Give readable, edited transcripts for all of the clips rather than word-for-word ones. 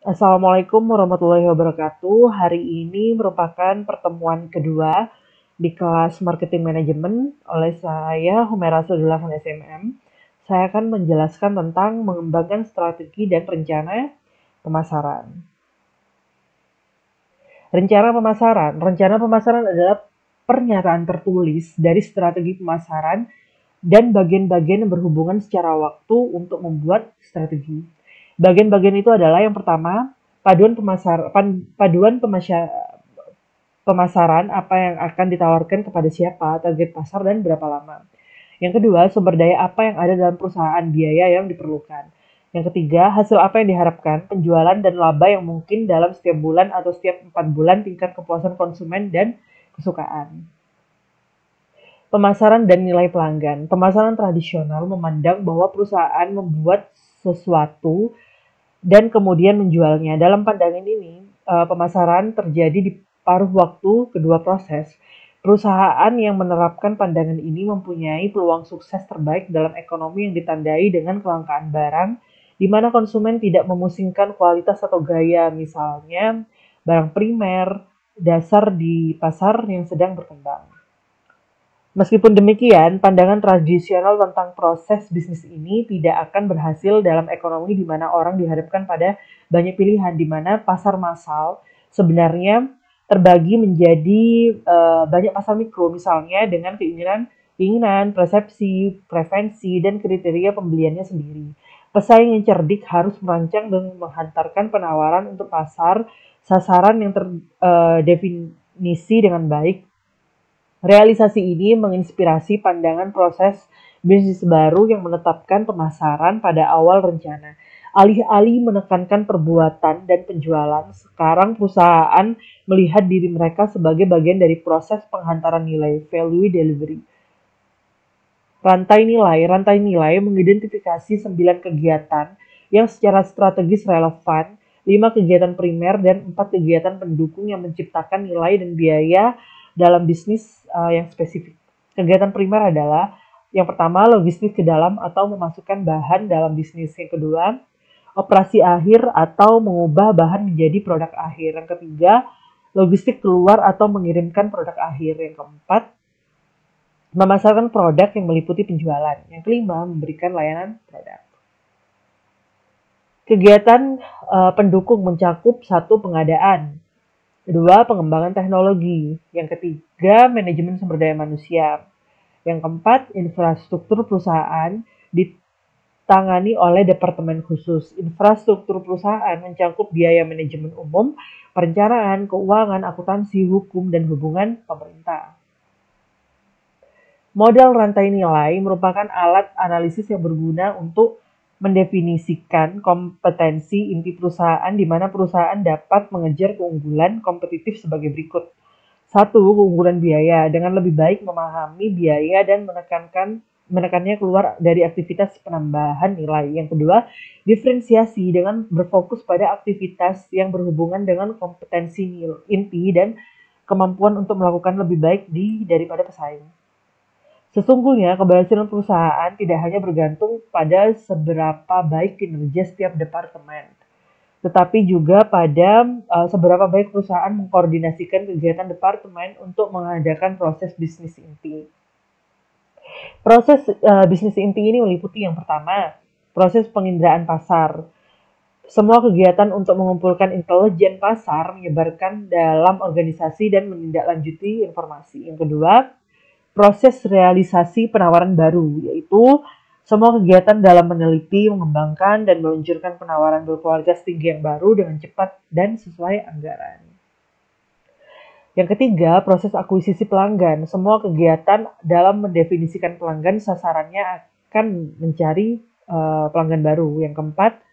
Assalamualaikum warahmatullahi wabarakatuh. Hari ini merupakan pertemuan kedua di kelas Marketing Management oleh saya, Humera Sudullah SMM. Saya akan menjelaskan tentang mengembangkan strategi dan rencana pemasaran. Rencana pemasaran adalah pernyataan tertulis dari strategi pemasaran dan bagian-bagian yang berhubungan secara waktu untuk membuat strategi. Bagian-bagian itu adalah yang pertama, paduan pemasaran apa yang akan ditawarkan kepada siapa, target pasar, dan berapa lama. Yang kedua, sumber daya apa yang ada dalam perusahaan, biaya yang diperlukan. Yang ketiga, hasil apa yang diharapkan, penjualan dan laba yang mungkin dalam setiap bulan atau setiap 4 bulan, tingkat kepuasan konsumen dan kesukaan. Pemasaran dan nilai pelanggan. Pemasaran tradisional memandang bahwa perusahaan membuat sesuatu dan kemudian menjualnya. Dalam pandangan ini, pemasaran terjadi di paruh waktu kedua proses. Perusahaan yang menerapkan pandangan ini mempunyai peluang sukses terbaik dalam ekonomi yang ditandai dengan kelangkaan barang, di mana konsumen tidak memusingkan kualitas atau gaya, misalnya barang primer, dasar di pasar yang sedang berkembang. Meskipun demikian, pandangan tradisional tentang proses bisnis ini tidak akan berhasil dalam ekonomi di mana orang dihadapkan pada banyak pilihan, di mana pasar massal sebenarnya terbagi menjadi banyak pasar mikro, misalnya dengan keinginan, persepsi, preferensi, dan kriteria pembeliannya sendiri. Pesaing yang cerdik harus merancang dan menghantarkan penawaran untuk pasar sasaran yang terdefinisi dengan baik. Realisasi ini menginspirasi pandangan proses bisnis baru yang menetapkan pemasaran pada awal rencana. Alih-alih menekankan perbuatan dan penjualan, sekarang perusahaan melihat diri mereka sebagai bagian dari proses penghantaran nilai (value delivery). Rantai nilai mengidentifikasi 9 kegiatan yang secara strategis relevan, 5 kegiatan primer, dan 4 kegiatan pendukung yang menciptakan nilai dan biaya dalam bisnis yang spesifik. Kegiatan primer adalah yang pertama, logistik ke dalam atau memasukkan bahan dalam bisnis. Yang kedua, operasi akhir atau mengubah bahan menjadi produk akhir. Yang ketiga, logistik keluar atau mengirimkan produk akhir. Yang keempat, memasarkan produk yang meliputi penjualan. Yang kelima, memberikan layanan produk. Kegiatan pendukung mencakup satu, pengadaan, kedua, pengembangan teknologi, yang ketiga, manajemen sumber daya manusia, yang keempat, infrastruktur perusahaan ditangani oleh departemen khusus. Infrastruktur perusahaan mencakup biaya manajemen umum, perencanaan, keuangan, akuntansi, hukum, dan hubungan pemerintah. Model rantai nilai merupakan alat analisis yang berguna untuk mendefinisikan kompetensi inti perusahaan di mana perusahaan dapat mengejar keunggulan kompetitif sebagai berikut. Satu, keunggulan biaya. Dengan lebih baik memahami biaya dan menekannya keluar dari aktivitas penambahan nilai. Yang kedua, diferensiasi dengan berfokus pada aktivitas yang berhubungan dengan kompetensi inti dan kemampuan untuk melakukan lebih baik daripada pesaing. Sesungguhnya, keberhasilan perusahaan tidak hanya bergantung pada seberapa baik kinerja setiap departemen, tetapi juga pada seberapa baik perusahaan mengkoordinasikan kegiatan departemen untuk mengadakan proses bisnis inti. Proses bisnis inti ini meliputi yang pertama, proses penginderaan pasar. Semua kegiatan untuk mengumpulkan intelijen pasar, menyebarkan dalam organisasi, dan menindaklanjuti informasi. Yang kedua, proses realisasi penawaran baru, yaitu semua kegiatan dalam meneliti, mengembangkan, dan meluncurkan penawaran berkualitas tinggi yang baru dengan cepat dan sesuai anggaran. Yang ketiga, proses akuisisi pelanggan. Semua kegiatan dalam mendefinisikan pelanggan, sasarannya akan mencari pelanggan baru. Yang keempat,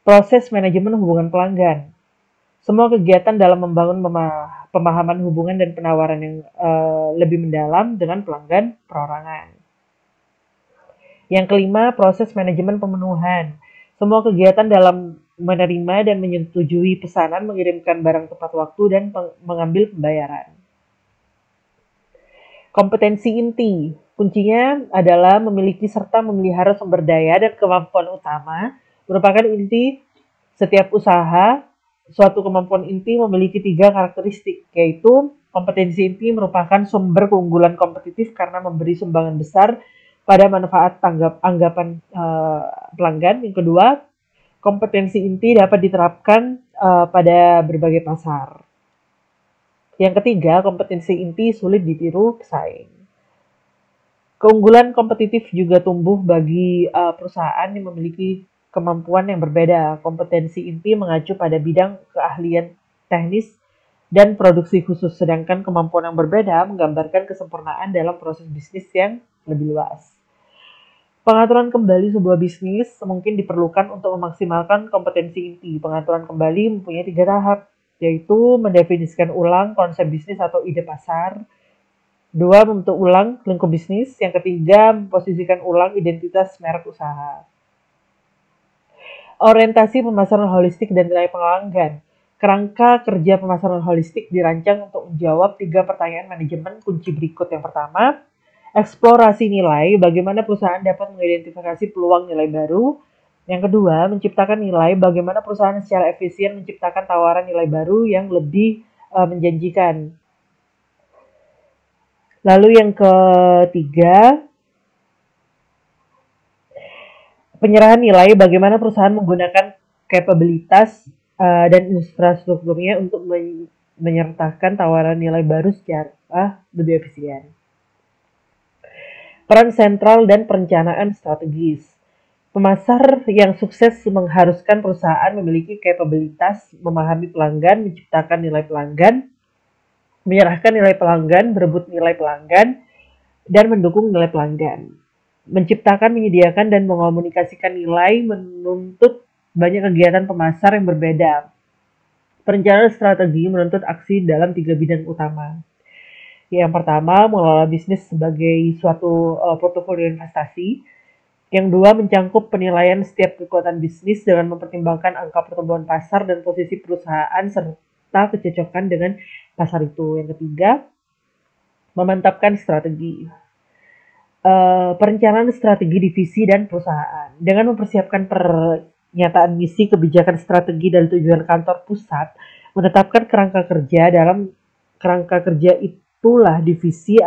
proses manajemen hubungan pelanggan. Semua kegiatan dalam membangun pemahaman hubungan dan penawaran yang lebih mendalam dengan pelanggan perorangan. Yang kelima, proses manajemen pemenuhan. Semua kegiatan dalam menerima dan menyetujui pesanan, mengirimkan barang tepat waktu, dan mengambil pembayaran. Kompetensi inti. Kuncinya adalah memiliki serta memelihara sumber daya dan kemampuan utama merupakan inti Setiap usaha, suatu kemampuan inti memiliki 3 karakteristik, yaitu kompetensi inti merupakan sumber keunggulan kompetitif karena memberi sumbangan besar pada manfaat anggapan pelanggan. Yang kedua, kompetensi inti dapat diterapkan pada berbagai pasar. Yang ketiga, kompetensi inti sulit ditiru pesaing. Keunggulan kompetitif juga tumbuh bagi perusahaan yang memiliki kemampuan yang berbeda. Kompetensi inti mengacu pada bidang keahlian teknis dan produksi khusus, sedangkan kemampuan yang berbeda menggambarkan kesempurnaan dalam proses bisnis yang lebih luas. Pengaturan kembali sebuah bisnis mungkin diperlukan untuk memaksimalkan kompetensi inti. Pengaturan kembali mempunyai 3 tahap, yaitu mendefinisikan ulang konsep bisnis atau ide pasar. 2, membentuk ulang lingkup bisnis. Yang ketiga, memposisikan ulang identitas merek usaha. Orientasi pemasaran holistik dan nilai pelanggan. Kerangka kerja pemasaran holistik dirancang untuk menjawab 3 pertanyaan manajemen kunci berikut. Yang pertama, eksplorasi nilai, bagaimana perusahaan dapat mengidentifikasi peluang nilai baru. Yang kedua, menciptakan nilai, bagaimana perusahaan secara efisien menciptakan tawaran nilai baru yang lebih menjanjikan. Lalu yang ketiga, penyerahan nilai, bagaimana perusahaan menggunakan kapabilitas dan infrastrukturnya untuk menyertakan tawaran nilai baru secara lebih efisien. Peran sentral dan perencanaan strategis. Pemasar yang sukses mengharuskan perusahaan memiliki kapabilitas memahami pelanggan, menciptakan nilai pelanggan, menyerahkan nilai pelanggan, berebut nilai pelanggan, dan mendukung nilai pelanggan. Menciptakan, menyediakan, dan mengomunikasikan nilai menuntut banyak kegiatan pemasar yang berbeda. Perencanaan strategi menuntut aksi dalam 3 bidang utama. Yang pertama, mengelola bisnis sebagai suatu portofolio investasi. Yang dua, mencangkup penilaian setiap kekuatan bisnis dengan mempertimbangkan angka pertumbuhan pasar dan posisi perusahaan serta kecocokan dengan pasar itu. Yang ketiga, memantapkan strategi. Perencanaan strategi divisi dan perusahaan. Dengan mempersiapkan pernyataan misi, kebijakan strategi dan tujuan kantor pusat, menetapkan kerangka kerja. Dalam kerangka kerja itulah divisi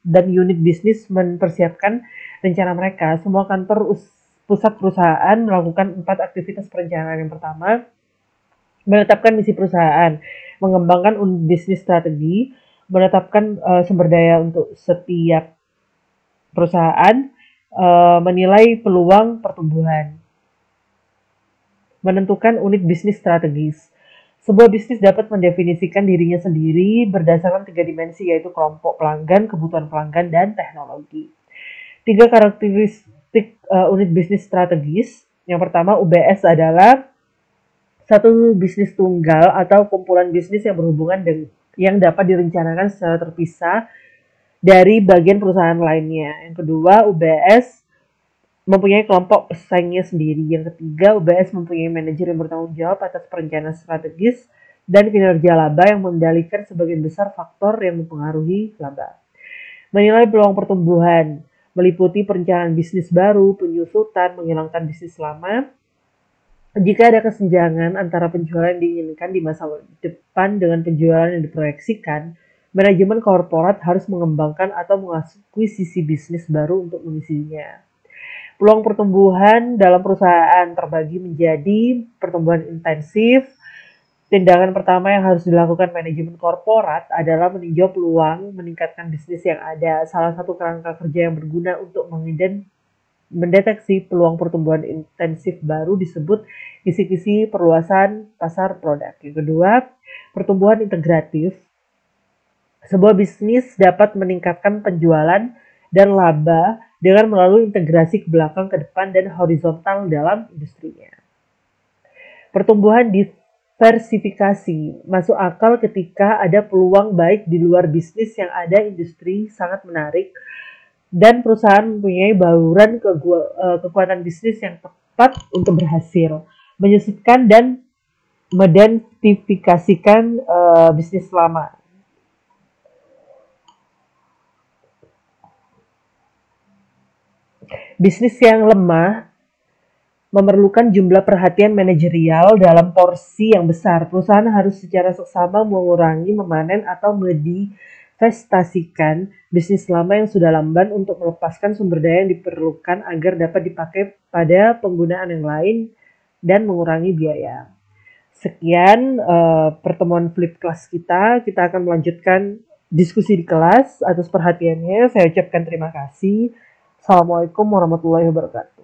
dan unit bisnis mempersiapkan rencana mereka. Semua kantor pusat perusahaan melakukan 4 aktivitas perencanaan. Yang pertama, menetapkan misi perusahaan, mengembangkan unit bisnis strategi, menetapkan sumber daya untuk setiap perusahaan, menilai peluang pertumbuhan, menentukan unit bisnis strategis. Sebuah bisnis dapat mendefinisikan dirinya sendiri berdasarkan 3 dimensi, yaitu kelompok pelanggan, kebutuhan pelanggan, dan teknologi. 3 karakteristik unit bisnis strategis. Yang pertama, UBS adalah satu bisnis tunggal atau kumpulan bisnis yang berhubungan dengan yang dapat direncanakan secara terpisah dari bagian perusahaan lainnya. Yang kedua, UBS mempunyai kelompok pesaingnya sendiri. Yang ketiga, UBS mempunyai manajer yang bertanggung jawab atas perencanaan strategis dan kinerja laba yang mengendalikan sebagian besar faktor yang mempengaruhi laba. Menilai peluang pertumbuhan meliputi perencanaan bisnis baru, penyusutan, menghilangkan bisnis lama. Jika ada kesenjangan antara penjualan yang diinginkan di masa depan dengan penjualan yang diproyeksikan, manajemen korporat harus mengembangkan atau mengakuisisi bisnis baru untuk mengisinya. Peluang pertumbuhan dalam perusahaan terbagi menjadi pertumbuhan intensif. Tindakan pertama yang harus dilakukan manajemen korporat adalah meninjau peluang meningkatkan bisnis yang ada. Salah satu kerangka kerja yang berguna untuk mendeteksi peluang pertumbuhan intensif baru disebut kisi-kisi perluasan pasar produk. Yang kedua, pertumbuhan integratif. Sebuah bisnis dapat meningkatkan penjualan dan laba dengan melalui integrasi ke belakang, ke depan, dan horizontal dalam industrinya. Pertumbuhan diversifikasi masuk akal ketika ada peluang baik di luar bisnis yang ada. Industri sangat menarik dan perusahaan mempunyai bauran kekuatan bisnis yang tepat untuk berhasil menyusutkan dan mengidentifikasikan bisnis lama. Bisnis yang lemah memerlukan jumlah perhatian manajerial dalam porsi yang besar. Perusahaan harus secara seksama mengurangi, memanen, atau mendivestasikan bisnis lama yang sudah lamban untuk melepaskan sumber daya yang diperlukan agar dapat dipakai pada penggunaan yang lain dan mengurangi biaya. Sekian pertemuan flip class kita. Kita akan melanjutkan diskusi di kelas. Atas perhatiannya, saya ucapkan terima kasih. Assalamualaikum warahmatullahi wabarakatuh.